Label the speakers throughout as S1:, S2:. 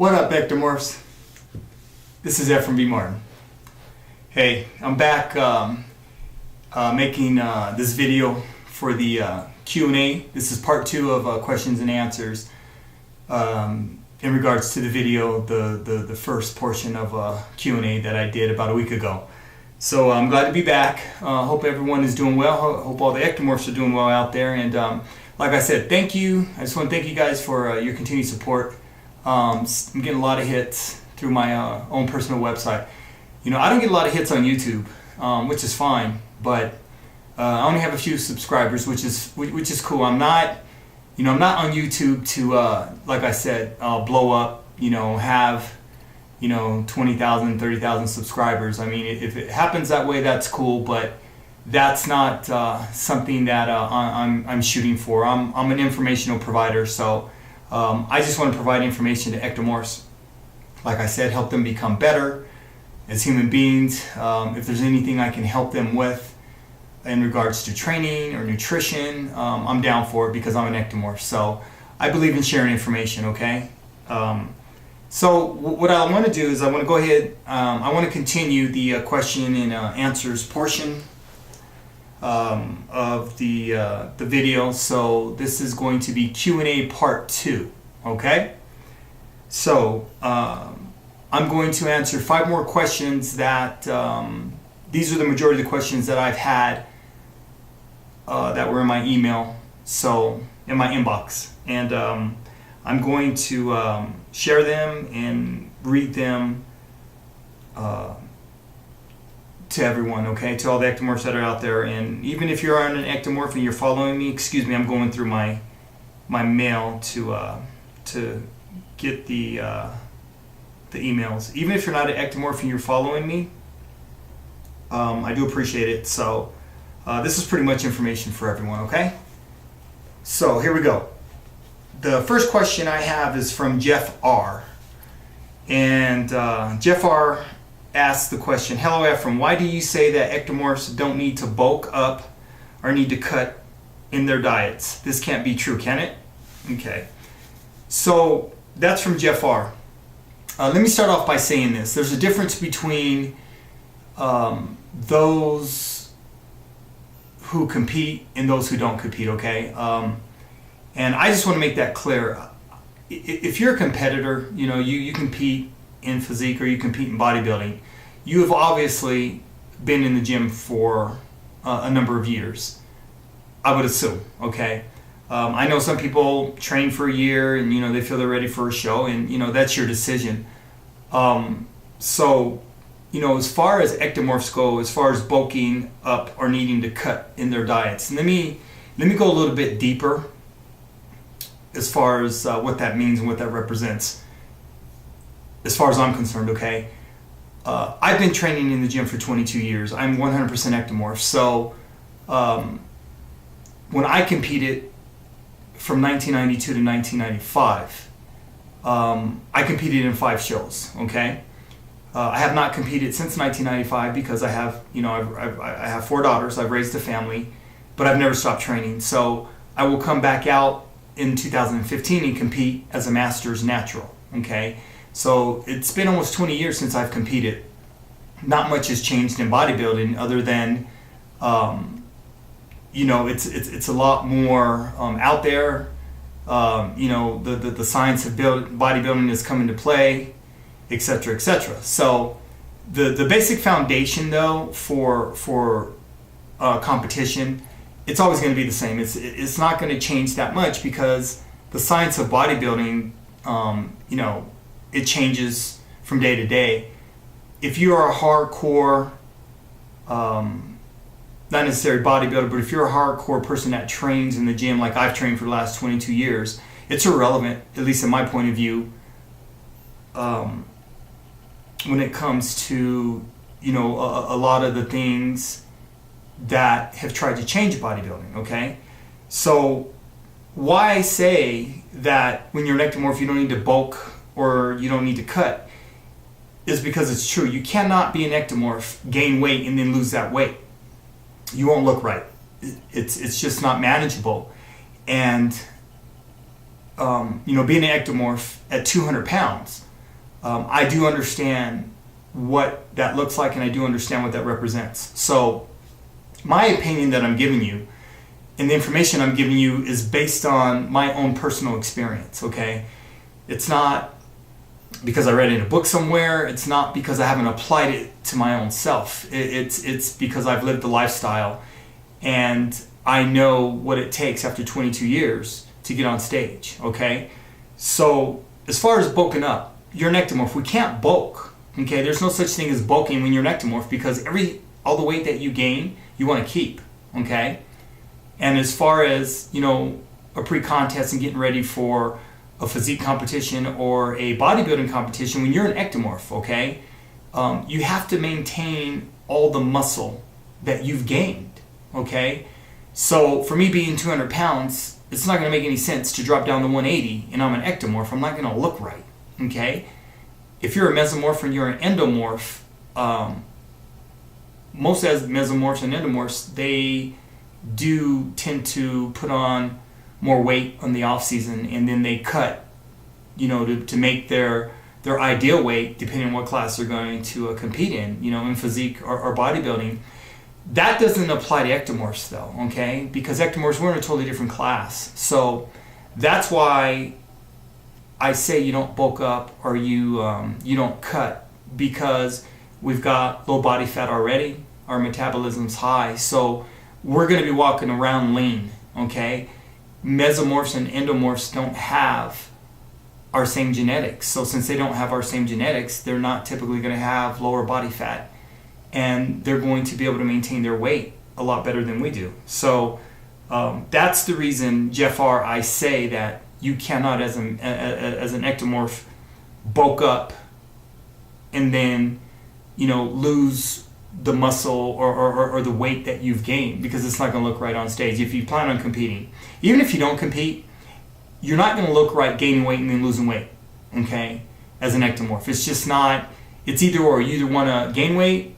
S1: What up, Ectomorphs? This is Efrem B. Martin. Hey, I'm back making this video for the Q&A. This is part 2 of questions and answers in regards to the video, the first portion of Q&A that I did about a week ago. So I'm glad to be back. Hope everyone is doing well. Hope all the Ectomorphs are doing well out there. And like I said, thank you. I just want to thank you guys for your continued support. I'm getting a lot of hits through my own personal website. You know, I don't get a lot of hits on YouTube, which is fine, but I only have a few subscribers, which is cool. I'm not on YouTube to like I said, blow up. Have 20,000, 30,000 subscribers. I mean, if it happens that way, that's cool, but that's not something that I'm shooting for. I'm an informational provider, so I just want to provide information to Ectomorphs. Like I said, help them become better as human beings. If there's anything I can help them with in regards to training or nutrition, I'm down for it because I'm an Ectomorph. So I believe in sharing information, okay? So what I want to do is I want to go ahead, I want to continue the question and answers portion of the video. So this is going to be Q&A part 2, okay? So I'm going to answer 5 more questions that these are the majority of the questions that I've had that were in my email, so in my inbox, and I'm going to share them and read them to everyone, okay, to all the Ectomorphs that are out there. And even if you're on an Ectomorph and you're following me, excuse me, I'm going through my mail to get the emails. Even if you're not an Ectomorph and you're following me, I do appreciate it. So this is pretty much information for everyone, okay? So here we go. The first question I have is from Jeff R. And Jeff R asks the question, hello Efrem, why do you say that Ectomorphs don't need to bulk up or need to cut in their diets? This can't be true, can it? Okay. So that's from Jeff R. Let me start off by saying this. There's a difference between those who compete and those who don't compete, okay? And I just want to make that clear. If you're a competitor, you compete in physique or you compete in bodybuilding, you have obviously been in the gym for a number of years, I would assume, okay? I know some people train for a year and they feel they're ready for a show, and that's your decision. So as far as Ectomorphs go, as far as bulking up or needing to cut in their diets, let me go a little bit deeper as far as what that means and what that represents as far as I'm concerned, okay? I've been training in the gym for 22 years. I'm 100% Ectomorph. So when I competed from 1992 to 1995, I competed in 5 shows, okay? I have not competed since 1995 because I have, I have 4 daughters, I've raised a family, but I've never stopped training. So I will come back out in 2015 and compete as a Masters Natural, okay? So it's been almost 20 years since I've competed. Not much has changed in bodybuilding other than, it's a lot more out there. The science of bodybuilding has come into play, etc., etc. So the basic foundation though for competition, it's always going to be the same. It's not going to change that much because the science of bodybuilding, it changes from day to day. If you are a hardcore, not necessarily bodybuilder, but if you're a hardcore person that trains in the gym like I've trained for the last 22 years, it's irrelevant, at least in my point of view, when it comes to, a lot of the things that have tried to change bodybuilding, okay? So why I say that when you're an Ectomorph you don't need to bulk or you don't need to cut is because it's true. You cannot be an Ectomorph, gain weight, and then lose that weight. You won't look right. It's just not manageable. And being an Ectomorph at 200 pounds, I do understand what that looks like, and I do understand what that represents. So my opinion that I'm giving you and the information I'm giving you is based on my own personal experience, okay? It's not because I read it in a book somewhere. It's not because I haven't applied it to my own self. It's because I've lived the lifestyle, and I know what it takes after 22 years to get on stage, okay? So as far as bulking up, you're an ectomorph. We can't bulk, okay? There's no such thing as bulking when you're an ectomorph, because all the weight that you gain, you want to keep, okay? And as far as, a pre-contest and getting ready for a physique competition or a bodybuilding competition, when you're an ectomorph, okay, you have to maintain all the muscle that you've gained, okay? So for me being 200 pounds, it's not going to make any sense to drop down to 180 and I'm an ectomorph. I'm not going to look right, okay? If you're a mesomorph and you're an endomorph, most as mesomorphs and endomorphs, they do tend to put on more weight on the off season, and then they cut, to make their ideal weight, depending on what class they're going to compete in physique or bodybuilding. That doesn't apply to ectomorphs though, okay? Because ectomorphs, we're in a totally different class. So that's why I say you don't bulk up or you don't cut, because we've got low body fat already, our metabolism's high, so we're going to be walking around lean, okay? Mesomorphs and endomorphs don't have our same genetics. So since they don't have our same genetics, they're not typically going to have lower body fat, and they're going to be able to maintain their weight a lot better than we do. So that's the reason, Jeff R., I say that you cannot, as an ectomorph, bulk up and then, lose the muscle or the weight that you've gained, because it's not going to look right on stage. If you plan on competing, even if you don't compete, you're not going to look right gaining weight and then losing weight, okay, as an ectomorph. It's just not, it's either or. You either want to gain weight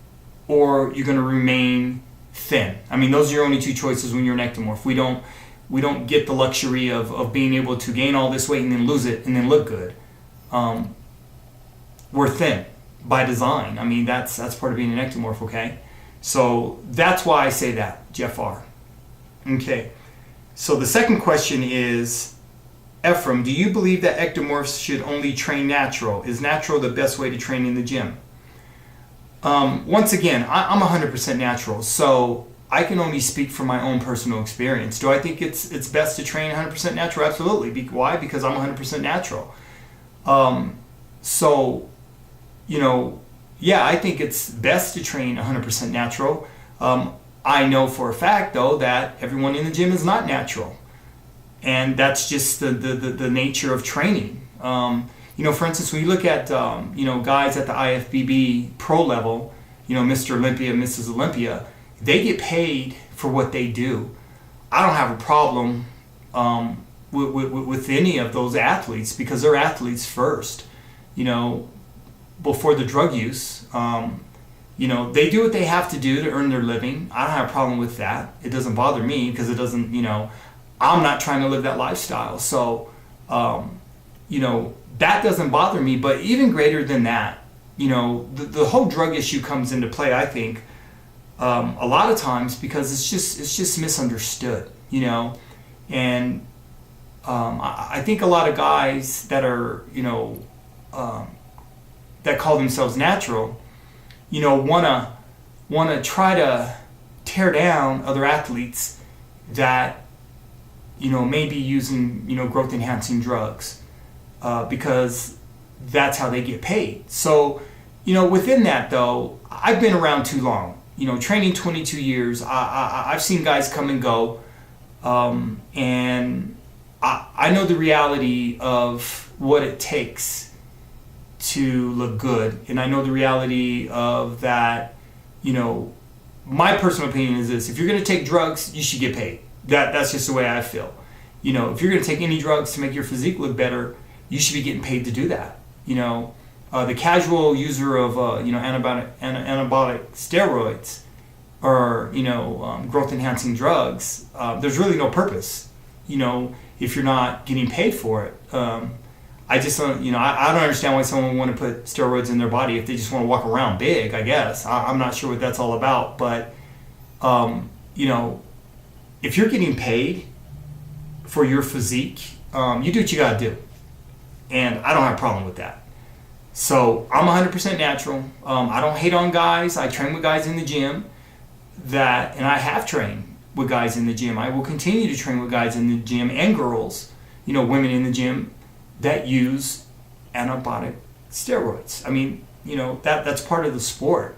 S1: or you're going to remain thin. I mean, those are your only two choices when you're an ectomorph. We don't get the luxury of being able to gain all this weight and then lose it and then look good. We're thin by design. I mean, that's part of being an ectomorph, okay? So that's why I say that, Jeff R. Okay, so the second question is, Efrem, do you believe that ectomorphs should only train natural? Is natural the best way to train in the gym? Once again, I'm 100% natural, so I can only speak from my own personal experience. Do I think it's best to train 100% natural? Absolutely. Why? Because I'm 100% natural. So, yeah, I think it's best to train 100% natural. I know for a fact, though, that everyone in the gym is not natural. And that's just the nature of training. For instance, when you look at, guys at the IFBB pro level, Mr. Olympia, Mrs. Olympia, they get paid for what they do. I don't have a problem with any of those athletes, because they're athletes first, before the drug use. They do what they have to do to earn their living. I don't have a problem with that. It doesn't bother me, because it doesn't, I'm not trying to live that lifestyle. So, that doesn't bother me. But even greater than that, the whole drug issue comes into play, I think, a lot of times, because it's just misunderstood, and I think a lot of guys that are, that call themselves natural, wanna try to tear down other athletes that, may be using, growth enhancing drugs, because that's how they get paid. So, within that though, I've been around too long, training 22 years. I've seen guys come and go, and I know the reality of what it takes to look good, and I know the reality of that. My personal opinion is this: if you're going to take drugs, you should get paid. That's just the way I feel. If you're going to take any drugs to make your physique look better, you should be getting paid to do that. The casual user of anabolic steroids or growth enhancing drugs, there's really no purpose. If you're not getting paid for it. I just don't, I don't understand why someone would want to put steroids in their body if they just want to walk around big, I guess. I'm not sure what that's all about, but, if you're getting paid for your physique, you do what you got to do. And I don't have a problem with that. So I'm 100% natural. I don't hate on guys. I train with guys in the gym and I have trained with guys in the gym. I will continue to train with guys in the gym and girls, women in the gym that use anabolic steroids. I mean, that's part of the sport.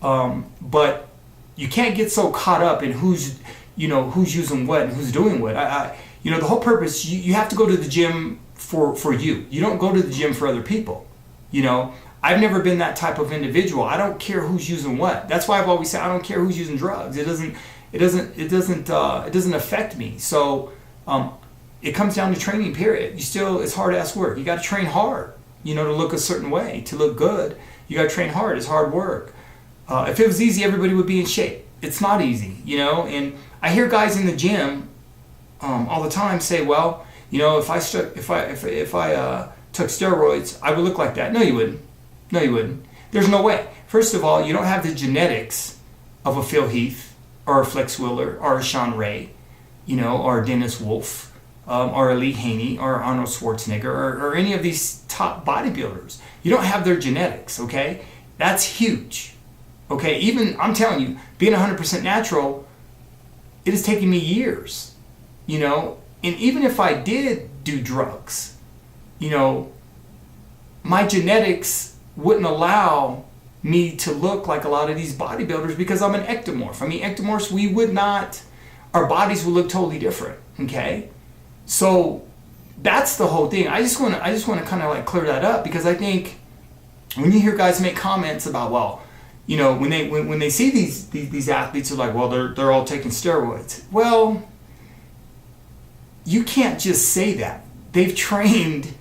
S1: But you can't get so caught up in who's using what and who's doing what. The whole purpose, you have to go to the gym for you. You don't go to the gym for other people. I've never been that type of individual. I don't care who's using what. That's why I've always said I don't care who's using drugs. It doesn't affect me. So it comes down to training, period. It's hard ass work. You got to train hard, to look a certain way, to look good. You got to train hard. It's hard work. If it was easy, everybody would be in shape. It's not easy, and I hear guys in the gym all the time say, well, if I took steroids, I would look like that. No, you wouldn't. There's no way. First of all, you don't have the genetics of a Phil Heath or a Flex Wheeler or a Sean Ray, or a Dennis Wolf, or a Lee Haney or Arnold Schwarzenegger or any of these top bodybuilders. You don't have their genetics, okay? That's huge. Okay, even, I'm telling you, being 100% natural, it has taken me years, and even if I did do drugs, my genetics wouldn't allow me to look like a lot of these bodybuilders because I'm an ectomorph. I mean, ectomorphs, our bodies would look totally different, okay? So that's the whole thing. I just want to kind of like clear that up, because I think when you hear guys make comments about, well, when they see these athletes are like, well, they're all taking steroids. Well, you can't just say that. They've trained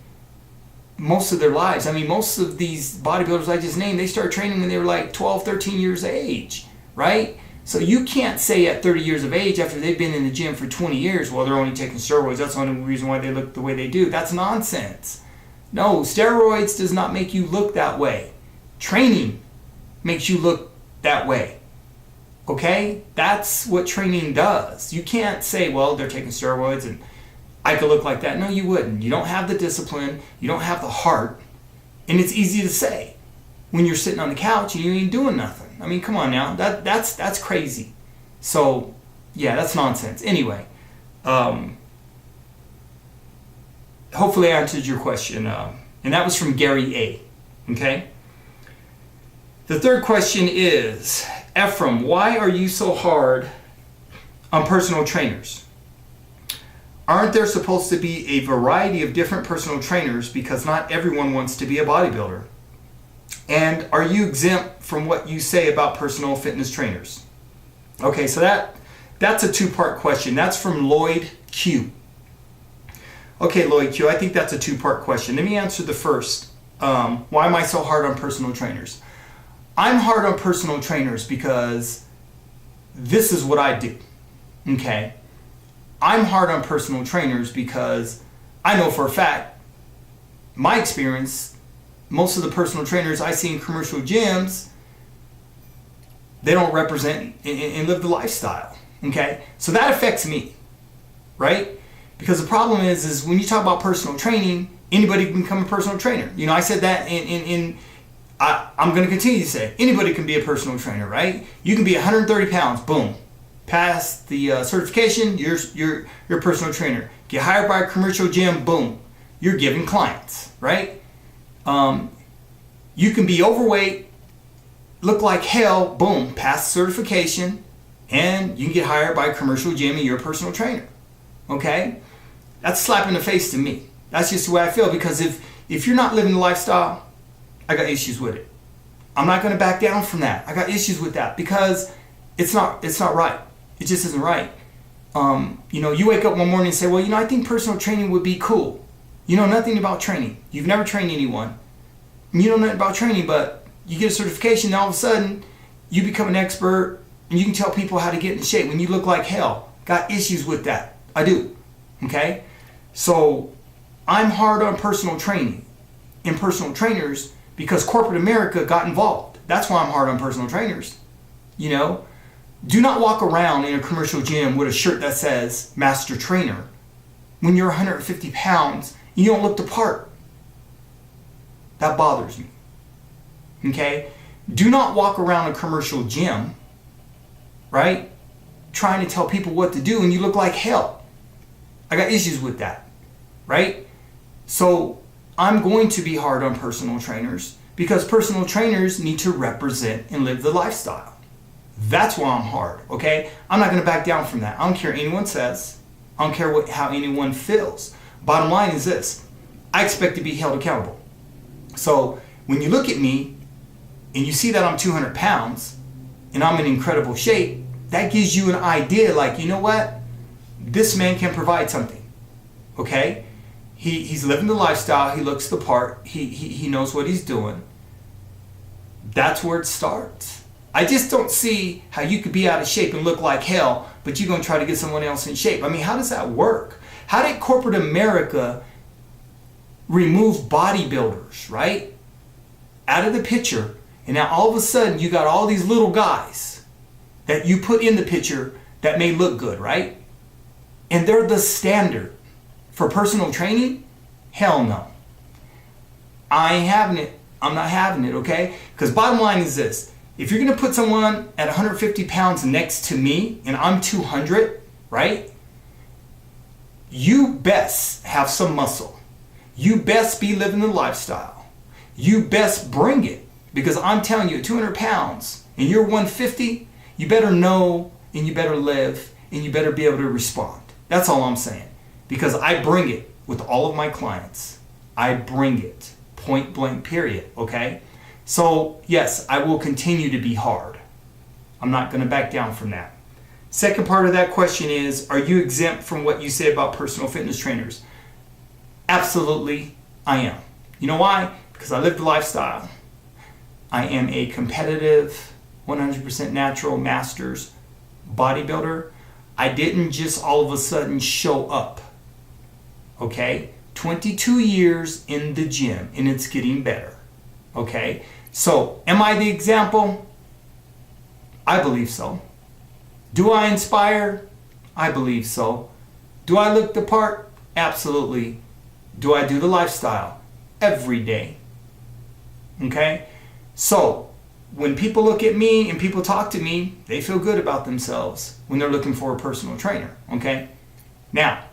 S1: most of their lives. I mean, most of these bodybuilders I just named, they started training when they were like 12, 13 years of age, right? So you can't say at 30 years of age, after they've been in the gym for 20 years, well, they're only taking steroids. That's the only reason why they look the way they do. That's nonsense. No, steroids does not make you look that way. Training makes you look that way. Okay? That's what training does. You can't say, well, they're taking steroids and I could look like that. No, you wouldn't. You don't have the discipline. You don't have the heart. And it's easy to say when you're sitting on the couch and you ain't doing nothing. I mean, come on now. That's crazy. So, yeah, that's nonsense. Anyway, hopefully I answered your question. And that was from Gary A. Okay? The third question is, Efrem, why are you so hard on personal trainers? Aren't there supposed to be a variety of different personal trainers, because not everyone wants to be a bodybuilder? And are you exempt from what you say about personal fitness trainers? Okay, so that's a two-part question. That's from Lloyd Q. Okay, Lloyd Q, I think that's a two-part question. Let me answer the first. Why am I so hard on personal trainers? I'm hard on personal trainers because this is what I do, okay? I'm hard on personal trainers because I know for a fact, my experience, most of the personal trainers I see in commercial gyms, they don't represent and live the lifestyle, okay? So that affects me, right? Because the problem is when you talk about personal training, anybody can become a personal trainer. I said that I'm going to continue to say, anybody can be a personal trainer, right? You can be 130 pounds, boom. Pass the certification, you're a personal trainer. Get hired by a commercial gym, boom. You're giving clients, right? You can be overweight, look like hell, boom. Pass certification, and you can get hired by a commercial gym and you're a personal trainer, okay? That's a slap in the face to me. That's just the way I feel, because if you're not living the lifestyle, I got issues with it. I'm not going to back down from that. I got issues with that because it's not right. It just isn't right. You wake up one morning and say, well, I think personal training would be cool. You know nothing about training. You've never trained anyone. You know nothing about training, but you get a certification and all of a sudden you become an expert and you can tell people how to get in shape when you look like hell. Got issues with that. I do. Okay? So I'm hard on personal training and personal trainers because corporate America got involved. That's why I'm hard on personal trainers. You know, do not walk around in a commercial gym with a shirt that says Master Trainer when you're 150 pounds and you don't look the part. That bothers me. Okay? Do not walk around a commercial gym, right, trying to tell people what to do and you look like hell. I got issues with that, right? So I'm going to be hard on personal trainers because personal trainers need to represent and live the lifestyle. That's why I'm hard, okay? I'm not going to back down from that. I don't care what anyone says. I don't care how anyone feels. Bottom line is this. I expect to be held accountable. So when you look at me and you see that I'm 200 pounds and I'm in incredible shape, that gives you an idea like, you know what? This man can provide something, okay? He's living the lifestyle. He looks the part. He knows what he's doing. That's where it starts. I just don't see how you could be out of shape and look like hell, but you're going to try to get someone else in shape. I mean, how does that work? How did corporate America remove bodybuilders, right, out of the picture, and now all of a sudden you got all these little guys that you put in the picture that may look good, right? And they're the standard for personal training? Hell no. I ain't having it. I'm not having it, okay? Because bottom line is this. If you're going to put someone at 150 pounds next to me and I'm 200, right? You best have some muscle. You best be living the lifestyle. You best bring it. Because I'm telling you, at 200 pounds and you're 150, you better know and you better live and you better be able to respond. That's all I'm saying. Because I bring it with all of my clients. I bring it. Point blank period. Okay? So, yes, I will continue to be hard. I'm not going to back down from that. Second part of that question is, are you exempt from what you say about personal fitness trainers? Absolutely, I am. You know why? Because I live the lifestyle. I am a competitive, 100% natural masters bodybuilder. I didn't just all of a sudden show up. Okay? 22 years in the gym, and it's getting better. Okay? So, am I the example? I believe so. Do I inspire? I believe so. Do I look the part? Absolutely. Do I do the lifestyle? Every day. Okay? So, when people look at me and people talk to me, they feel good about themselves when they're looking for a personal trainer. Okay? Now,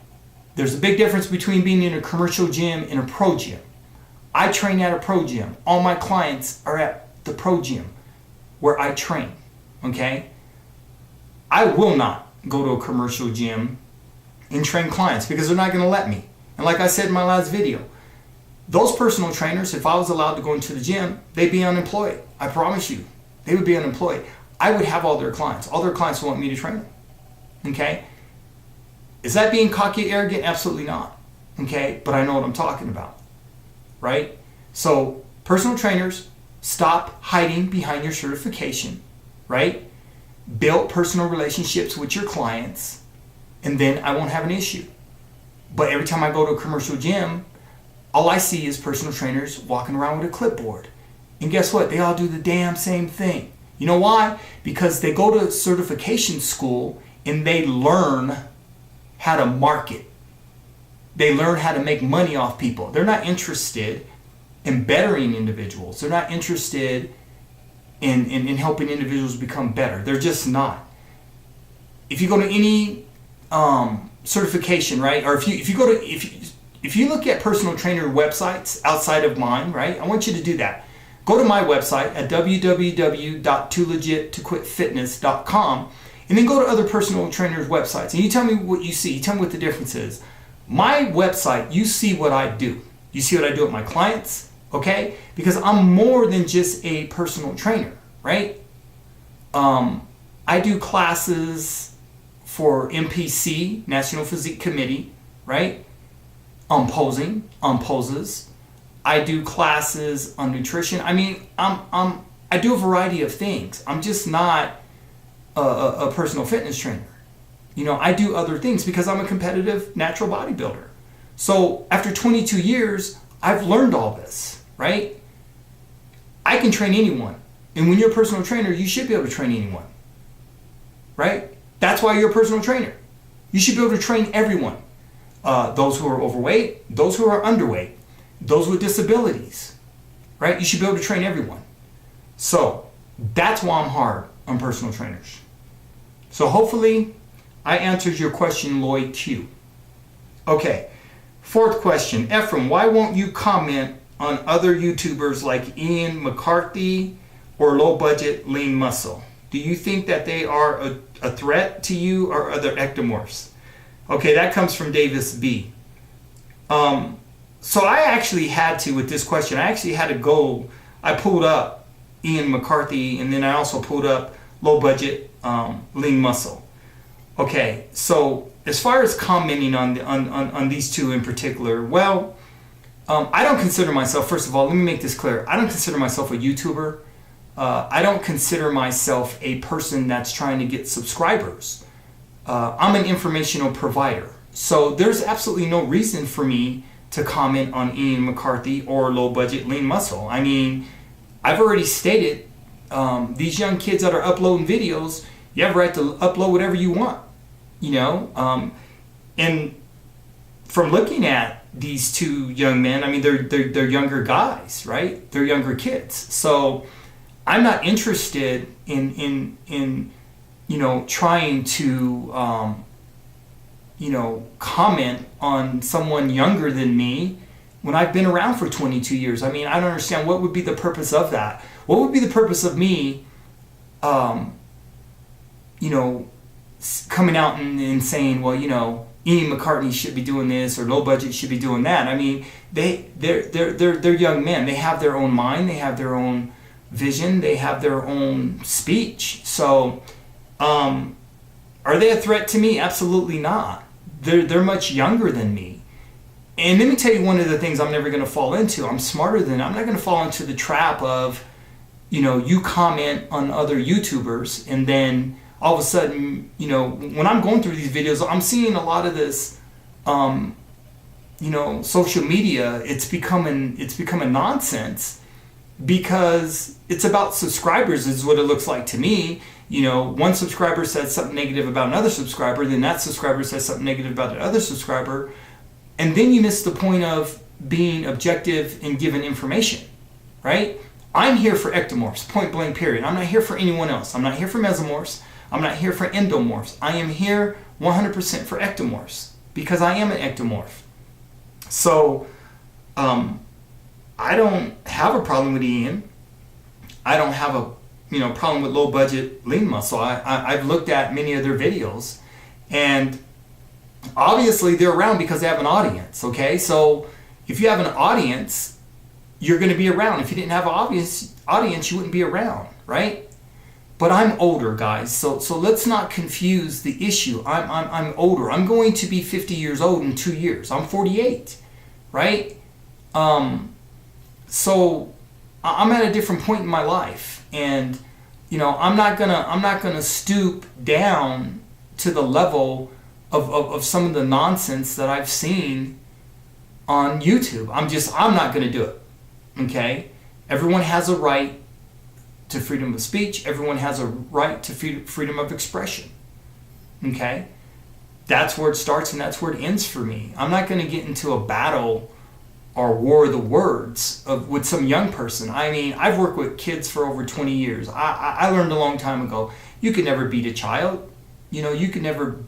S1: there's a big difference between being in a commercial gym and a pro gym. I train at a pro gym. All my clients are at the pro gym where I train. Okay? I will not go to a commercial gym and train clients because they're not going to let me. And like I said in my last video, those personal trainers, if I was allowed to go into the gym, they'd be unemployed. I promise you. They would be unemployed. I would have all their clients. All their clients want me to train them. Okay? Is that being cocky, arrogant? Absolutely not. Okay? But I know what I'm talking about. Right? So, personal trainers, stop hiding behind your certification. Right? Build personal relationships with your clients, and then I won't have an issue. But every time I go to a commercial gym, all I see is personal trainers walking around with a clipboard. And guess what? They all do the damn same thing. You know why? Because they go to certification school and they learn how to market. They learn how to make money off people. They're not interested in bettering individuals. They're not interested in helping individuals become better. They're just not. If you go to any certification, right? Or if you look at personal trainer websites outside of mine, right? I want you to do that. Go to my website at www.toologittoquitfitness.com and then go to other personal trainers' websites. And you tell me what you see. You tell me what the difference is. My website, you see what I do. You see what I do with my clients, okay? Because I'm more than just a personal trainer, right? I do classes for NPC, National Physique Committee, right? On posing, on poses. I do classes on nutrition. I mean, I do a variety of things. I'm just not a personal fitness trainer. You know, I do other things because I'm a competitive natural bodybuilder. So after 22 years, I've learned all this, right? I can train anyone. And when you're a personal trainer, you should be able to train anyone, right? That's why you're a personal trainer. You should be able to train everyone. Those who are overweight, those who are underweight, those with disabilities, right? You should be able to train everyone. So that's why I'm hard on personal trainers. So hopefully I answered your question, Lloyd Q. Okay, fourth question. Efrem, why won't you comment on other YouTubers like Ian McCarthy or Low Budget Lean Muscle? Do you think that they are a threat to you or other ectomorphs? Okay, that comes from Davis B. So I actually had to, with this question, I actually had to go, I pulled up Ian McCarthy, and then I also pulled up Low Budget Lean Muscle. Okay, so as far as commenting on these two in particular, well, I don't consider myself, first of all, let me make this clear. I don't consider myself a YouTuber. I don't consider myself a person that's trying to get subscribers. I'm an informational provider. So there's absolutely no reason for me to comment on Ian McCarthy or Low Budget Lean Muscle. I mean, I've already stated, these young kids that are uploading videos, you have a right to upload whatever you want, you know? And from looking at these two young men, I mean, they're younger guys, right? They're younger kids. So I'm not interested in you know, trying to, you know, comment on someone younger than me when I've been around for 22 years. I mean, I don't understand what would be the purpose of that. What would be the purpose of me, you know, coming out and saying, well, you know, Ian McCartney should be doing this or Low Budget should be doing that. I mean, they're young men. They have their own mind. They have their own vision. They have their own speech. So, are they a threat to me? Absolutely not. They're much younger than me. And let me tell you one of the things I'm never going to fall into. I'm smarter than I'm not going to fall into the trap of, you know, you comment on other YouTubers and then all of a sudden, you know, when I'm going through these videos, I'm seeing a lot of this, you know, social media. It's becoming nonsense because it's about subscribers is what it looks like to me. You know, one subscriber says something negative about another subscriber, then that subscriber says something negative about the other subscriber, and then you miss the point of being objective and giving information, right? I'm here for ectomorphs, point blank period. I'm not here for anyone else. I'm not here for mesomorphs. I'm not here for endomorphs. I am here 100% for ectomorphs because I am an ectomorph. So, I don't have a problem with Ian. I don't have a problem with Low Budget Lean Muscle. I've looked at many of their videos, and obviously they're around because they have an audience. Okay, so if you have an audience, you're going to be around. If you didn't have an audience, you wouldn't be around, right? But I'm older, guys. So let's not confuse the issue. I'm older. I'm going to be 50 years old in 2 years. I'm 48, right? So I'm at a different point in my life, and you know, I'm not gonna stoop down to the level of some of the nonsense that I've seen on YouTube. I'm not gonna do it. Okay? Everyone has a right to freedom of speech. Everyone has a right to freedom of expression. Okay? That's where it starts and that's where it ends for me. I'm not gonna get into a battle or war of the words with some young person. I mean, I've worked with kids for over 20 years. I learned a long time ago, you can never beat a child. You know, you can never,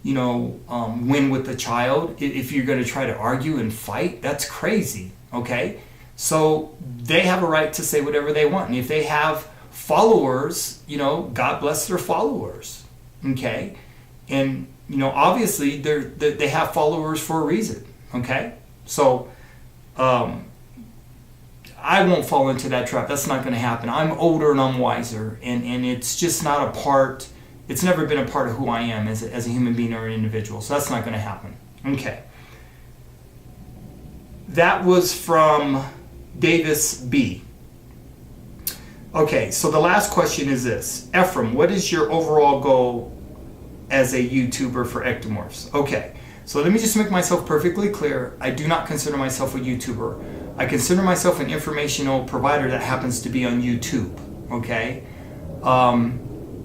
S1: win with a child. If you're going to try to argue and fight, that's crazy, okay? So they have a right to say whatever they want. And if they have followers, you know, God bless their followers, okay? And, you know, obviously they have followers for a reason, okay? So, I won't fall into that trap. That's not going to happen. I'm older and I'm wiser, and it's just not a part, it's never been a part of who I am as a human being or an individual. So that's not going to happen. Okay. That was from Davis B. Okay, so the last question is this. Efrem, what is your overall goal as a YouTuber for ectomorphs? Okay. So let me just make myself perfectly clear. I do not consider myself a YouTuber. I consider myself an informational provider that happens to be on YouTube, okay?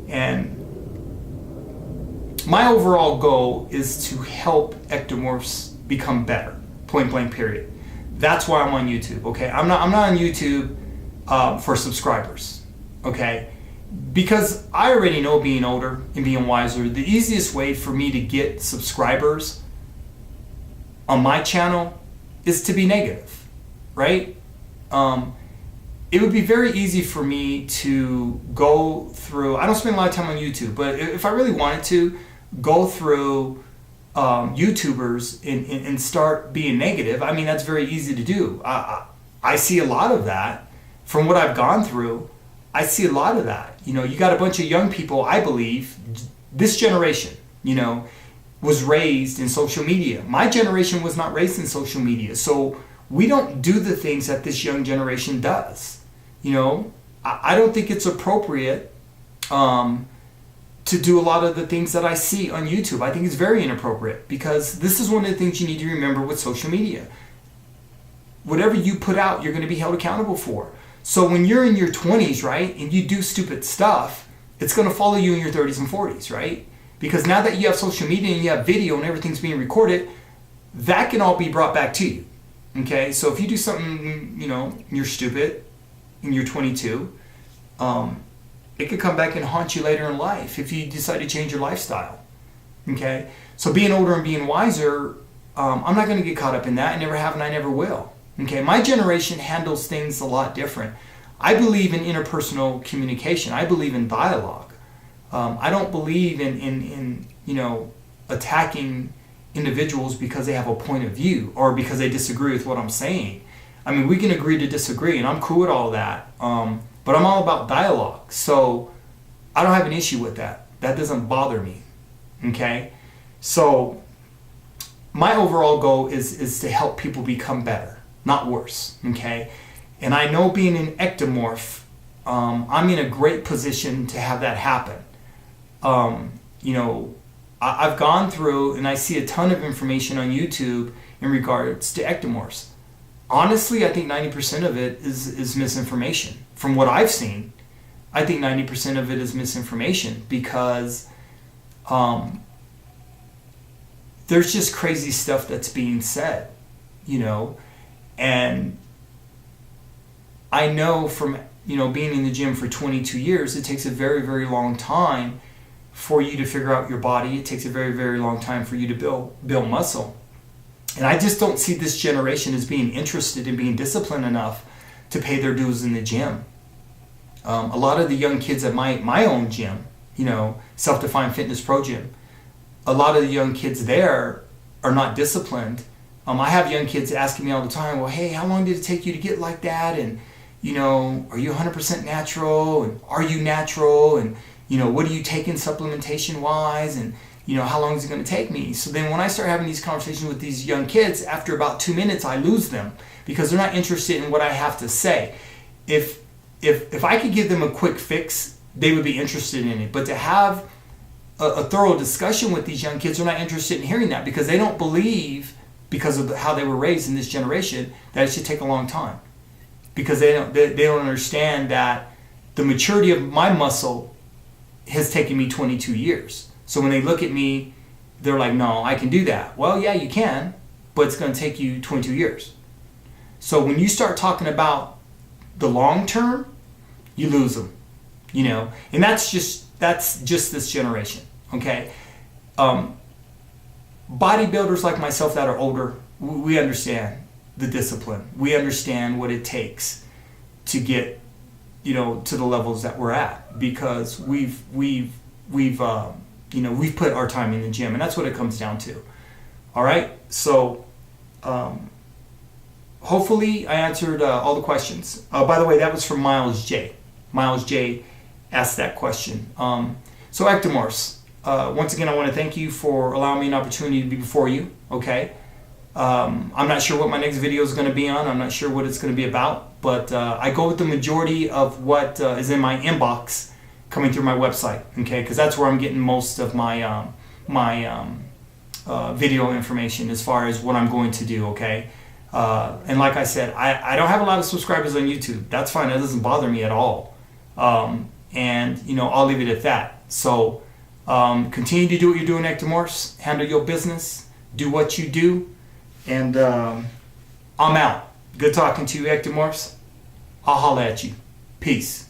S1: And my overall goal is to help ectomorphs become better, point blank period. That's why I'm on YouTube, okay? I'm not on YouTube for subscribers, okay? Because I already know, being older and being wiser, the easiest way for me to get subscribers on my channel is to be negative, right? It would be very easy for me to go through, I don't spend a lot of time on YouTube, but if I really wanted to, go through YouTubers and start being negative. I mean, that's very easy to do. I see a lot of that from what I've gone through. I see a lot of that. You know, you got a bunch of young people, I believe, this generation, you know, was raised in social media. My generation was not raised in social media. So we don't do the things that this young generation does. You know, I don't think it's appropriate to do a lot of the things that I see on YouTube. I think it's very inappropriate, because this is one of the things you need to remember with social media. Whatever you put out, you're going to be held accountable for. So when you're in your 20s, right, and you do stupid stuff, it's going to follow you in your 30s and 40s, right? Because now that you have social media and you have video and everything's being recorded, that can all be brought back to you, okay? So if you do something, you know, you're stupid and you're 22, it could come back and haunt you later in life if you decide to change your lifestyle, okay? So being older and being wiser, I'm not going to get caught up in that. I never have and I never will, okay? My generation handles things a lot different. I believe in interpersonal communication. I believe in dialogue. I don't believe in you know, attacking individuals because they have a point of view or because they disagree with what I'm saying. I mean, we can agree to disagree, and I'm cool with all that. But I'm all about dialogue, so I don't have an issue with that. That doesn't bother me, okay? So my overall goal is to help people become better, not worse, okay? And I know, being an ectomorph, I'm in a great position to have that happen. You know, I've gone through and I see a ton of information on YouTube in regards to ectomorphs. Honestly, I think 90% of it is misinformation. From what I've seen, I think 90% of it is misinformation, because there's just crazy stuff that's being said, you know. And I know from, you know, being in the gym for 22 years, it takes a very, very long time for you to figure out your body. It takes a very, very long time for you to build muscle. And I just don't see this generation as being interested in being disciplined enough to pay their dues in the gym. A lot of the young kids at my own gym, you know, Self-Defined Fitness Pro Gym, a lot of the young kids there are not disciplined. I have young kids asking me all the time, well, hey, how long did it take you to get like that? And, you know, are you 100% natural? And are you natural? And, you know, what are you taking supplementation wise? And, you know, how long is it going to take me? So then when I start having these conversations with these young kids, after about 2 minutes, I lose them, because they're not interested in what I have to say. If I could give them a quick fix, they would be interested in it. But to have a thorough discussion with these young kids, they're not interested in hearing that, because they don't believe, because of how they were raised in this generation, that it should take a long time. Because they don't understand that the maturity of my muscle has taken me 22 years. So when they look at me, they're like, no, I can do that. Well, yeah, you can, but it's going to take you 22 years. So when you start talking about the long term, you lose them, you know. And that's just this generation, okay? Bodybuilders like myself that are older, we understand the discipline. We understand what it takes to get, you know, to the levels that we're at, because we've you know, we've put our time in the gym, and that's what it comes down to. All right, so hopefully I answered all the questions. By the way, that was from Miles J. Miles J asked that question. So ectomorphs, once again, I want to thank you for allowing me an opportunity to be before you, okay? I'm not sure what my next video is going to be on. I'm not sure what it's going to be about, but I go with the majority of what is in my inbox coming through my website, okay? Because that's where I'm getting most of my video information as far as what I'm going to do, okay? And like I said, I don't have a lot of subscribers on YouTube. That's fine. That doesn't bother me at all. And, you know, I'll leave it at that. So continue to do what you're doing, Ectomorphs. Handle your business. Do what you do. And I'm out. Good talking to you, Ectomorphs. I'll holler at you. Peace.